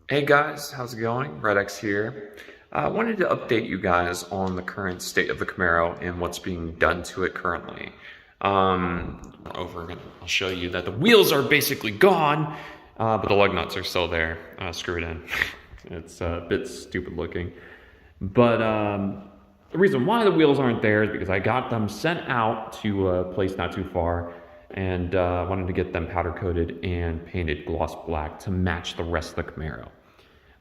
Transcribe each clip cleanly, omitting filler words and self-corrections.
Hey guys, how's it going? RedX here. I wanted to update you guys on the current state of the Camaro and what's being done to it currently. I'll show you that the wheels are basically gone, but the lug nuts are still there, screwed in. It's a bit stupid looking. But the reason why the wheels aren't there is because I got them sent out to a place not too far, and wanted to get them powder coated and painted gloss black to match the rest of the Camaro.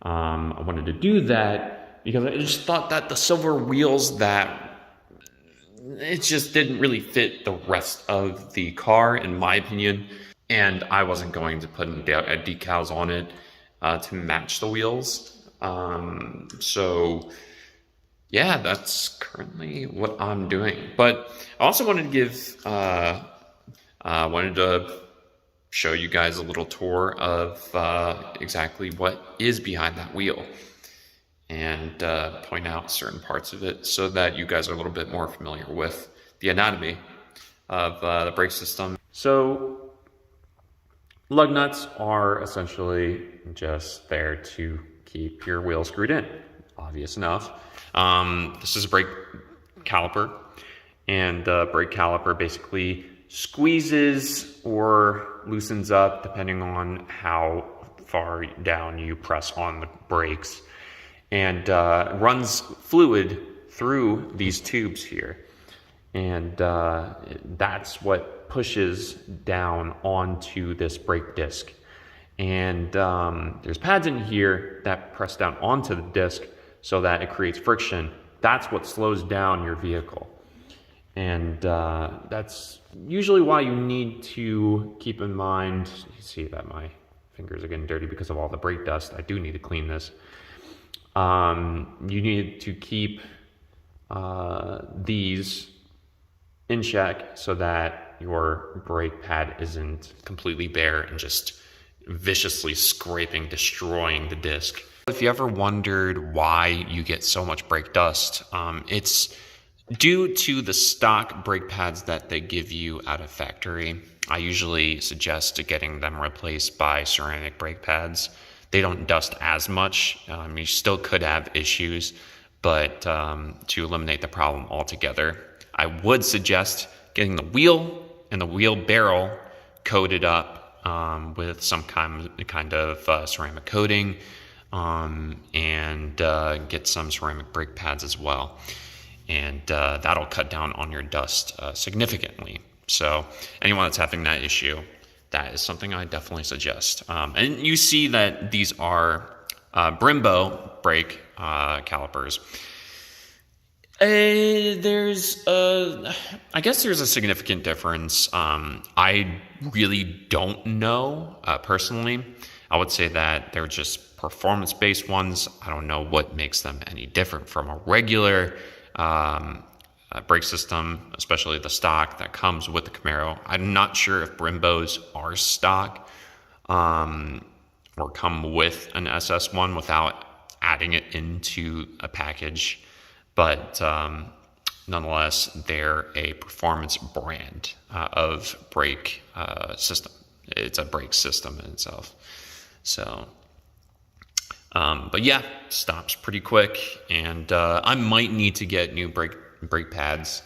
I wanted to do that because I just thought that the silver wheels, that it just didn't really fit the rest of the car, in my opinion, and I wasn't going to put decals on it to match the wheels. So yeah, that's currently what I'm doing. But I also wanted to give wanted to show you guys a little tour of exactly what is behind that wheel, and point out certain parts of it so that you guys are a little bit more familiar with the anatomy of the brake system. So lug nuts are essentially just there to keep your wheel screwed in, obvious enough. This is a brake caliper, and the brake caliper basically squeezes or loosens up depending on how far down you press on the brakes, and runs fluid through these tubes here, and that's what pushes down onto this brake disc. And there's pads in here that press down onto the disc so that it creates friction. That's what slows down your vehicle. And that's usually why you need to keep in mind. You see that my fingers are getting dirty because of all the brake dust. I do need to clean this. You need to keep these in check so that your brake pad isn't completely bare and just viciously scraping, destroying the disc. If you ever wondered why you get so much brake dust, it's due to the stock brake pads that they give you out of factory. I usually suggest getting them replaced by ceramic brake pads. They don't dust as much. You still could have issues, but to eliminate the problem altogether, I would suggest getting the wheel and the wheel barrel coated up with some kind of ceramic coating, and get some ceramic brake pads as well. And that'll cut down on your dust significantly. So anyone that's having that issue, that is something I definitely suggest. And you see that these are Brembo brake calipers. I guess there's a significant difference. I really don't know personally. I would say that they're just performance-based ones. I don't know what makes them any different from a regular brake system, especially the stock that comes with the Camaro. I'm not sure if Brembos are stock or come with an SS one without adding it into a package, but nonetheless, they're a performance brand of brake system. It's a brake system in itself. So but yeah, stops pretty quick, and I might need to get new brake pads,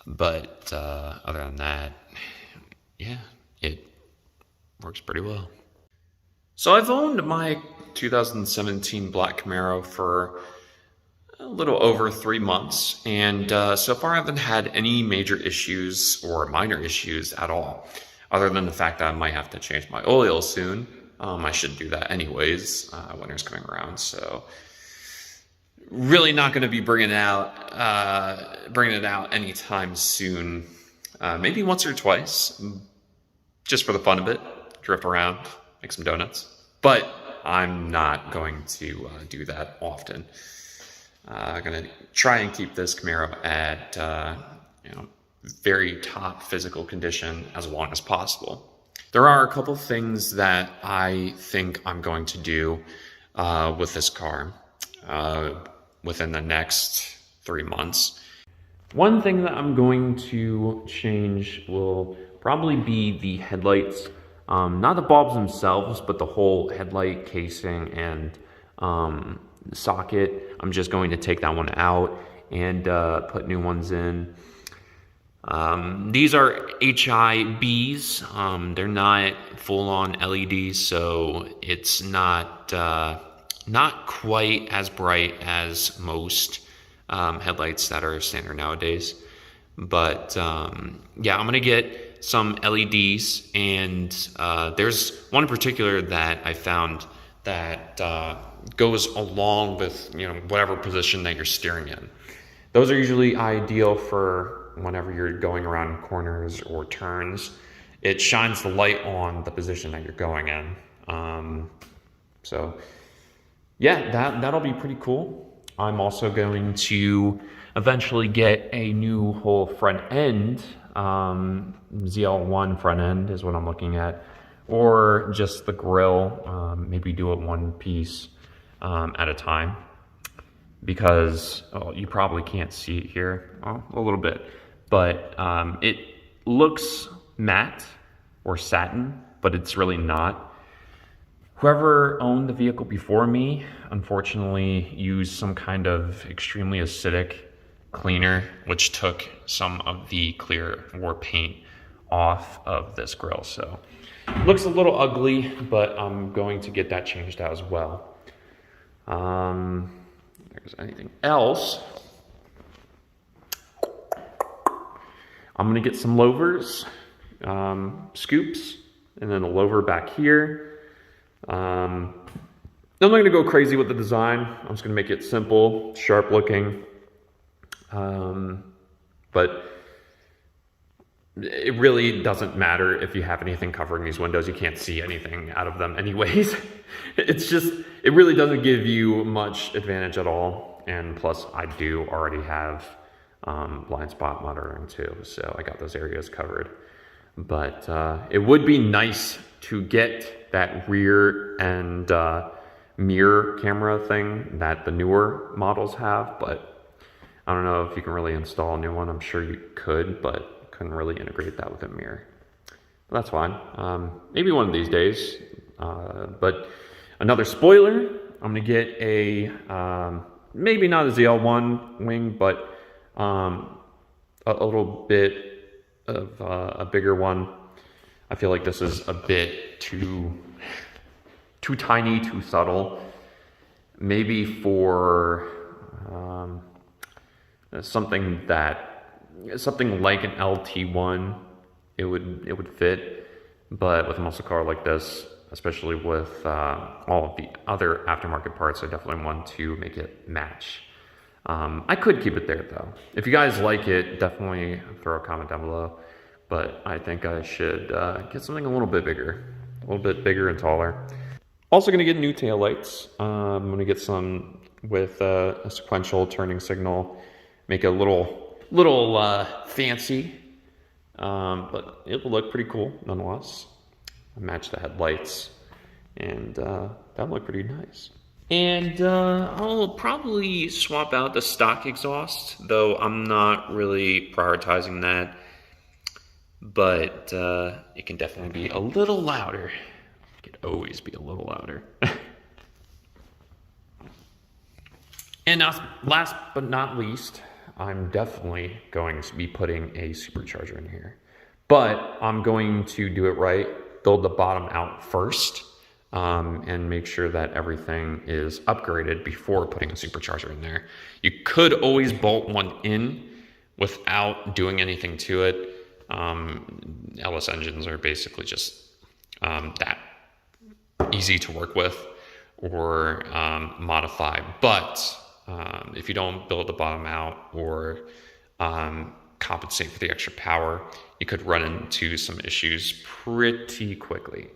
but other than that, yeah, it works pretty well. So I've owned my 2017 black Camaro for a little over 3 months, and so far I haven't had any major issues or minor issues at all, other than the fact that I might have to change my oil soon. I should do that anyways. Winter's coming around, so really not going to be bringing it out anytime soon. Maybe once or twice, just for the fun of it. Drift around, make some donuts. But I'm not going to do that often. I'm going to try and keep this Camaro at very top physical condition as long as possible. There are a couple things that I think I'm going to do with this car within the next 3 months. One thing that I'm going to change will probably be the headlights. Not the bulbs themselves, but the whole headlight casing and socket. I'm just going to take that one out and put new ones in. These are HIBs. They're not full-on LEDs, so it's not quite as bright as most headlights that are standard nowadays. But yeah, I'm gonna get some LEDs, and there's one in particular that I found that goes along with, you know, whatever position that you're steering in. Those are usually ideal for whenever you're going around corners or turns. It shines the light on the position that you're going in. So yeah, that'll be pretty cool. I'm also going to eventually get a new whole front end. ZL1 front end is what I'm looking at, or just the grille. Maybe do it one piece at a time, because you probably can't see it here, a little bit, but it looks matte or satin, but it's really not. Whoever owned the vehicle before me, unfortunately, used some kind of extremely acidic cleaner, which took some of the clear war paint off of this grille. So looks a little ugly, but I'm going to get that changed out as well. There's anything else? I'm gonna get some louvers, scoops, and then a louver back here. I'm not gonna go crazy with the design. I'm just gonna make it simple, sharp looking. But it really doesn't matter if you have anything covering these windows. You can't see anything out of them anyways. It's just, it really doesn't give you much advantage at all. And plus I do already have blind spot monitoring too, so I got those areas covered. But it would be nice to get that rear and mirror camera thing that the newer models have, but I don't know if you can really install a new one. I'm sure you could, but couldn't really integrate that with a mirror. But that's fine. Maybe one of these days. But another spoiler, I'm gonna get a, maybe not a ZL1 wing, but a little bit of a bigger one. I feel like this is a bit too tiny, too subtle. Maybe for something like an LT1, it would fit. But with a muscle car like this, especially with all of the other aftermarket parts, I definitely want to make it match. I could keep it there though. If you guys like it, definitely throw a comment down below. But I think I should get something a little bit bigger and taller. Also gonna get new taillights. I'm gonna get some with a sequential turning signal, make it a little fancy, but it'll look pretty cool nonetheless. Match the headlights, and that'll look pretty nice. And I'll probably swap out the stock exhaust, though I'm not really prioritizing that. But it can definitely be a little louder. It could always be a little louder. And last but not least, I'm definitely going to be putting a supercharger in here. But I'm going to do it right, build the bottom out first, and make sure that everything is upgraded before putting a supercharger in there. You could always bolt one in without doing anything to it. LS engines are basically just that easy to work with or modify. But if you don't build the bottom out or compensate for the extra power, you could run into some issues pretty quickly.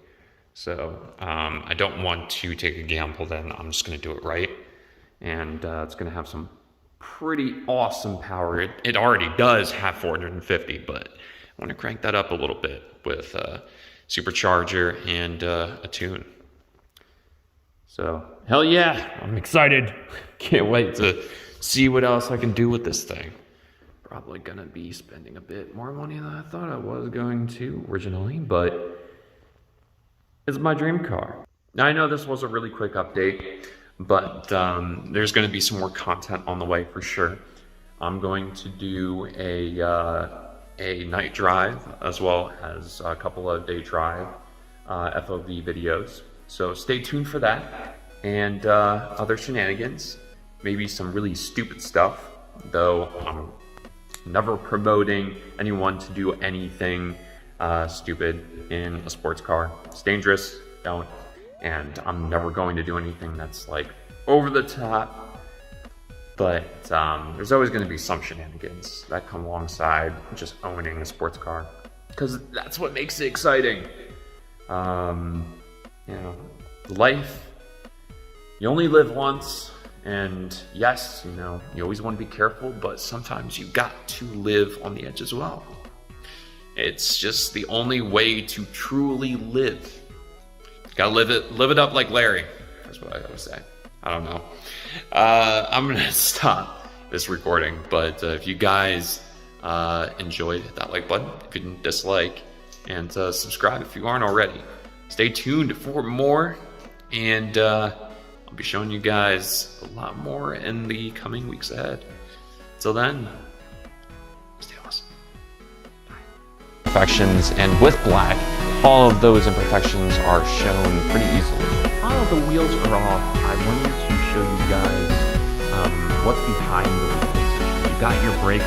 So I don't want to take a gamble. Then I'm just going to do it right, and it's going to have some pretty awesome power. It already does have 450, but I want to crank that up a little bit with a supercharger and a tune. So hell yeah, I'm excited. Can't wait to see what else I can do with this thing. Probably gonna be spending a bit more money than I thought I was going to originally, but is my dream car. Now, I know this was a really quick update, but there's going to be some more content on the way for sure. I'm going to do a night drive as well as a couple of day drive FOV videos. So stay tuned for that and other shenanigans, maybe some really stupid stuff, though I'm never promoting anyone to do anything stupid in a sports car. It's dangerous, don't. And I'm never going to do anything that's like over the top. But there's always going to be some shenanigans that come alongside just owning a sports car, because that's what makes it exciting. You know, life, you only live once, and yes, you know, you always want to be careful, but sometimes you got to live on the edge as well. It's just the only way to truly live. Gotta live it up like Larry. That's what I always say. I don't know. I'm gonna stop this recording, but if you guys enjoyed, hit that like button. If you didn't, dislike, and subscribe if you aren't already. Stay tuned for more, and I'll be showing you guys a lot more in the coming weeks ahead. Till then, stay awesome. Imperfections, and with black, all of those imperfections are shown pretty easily. While the wheels are off, I wanted to show you guys what's behind the wheels. You got your brake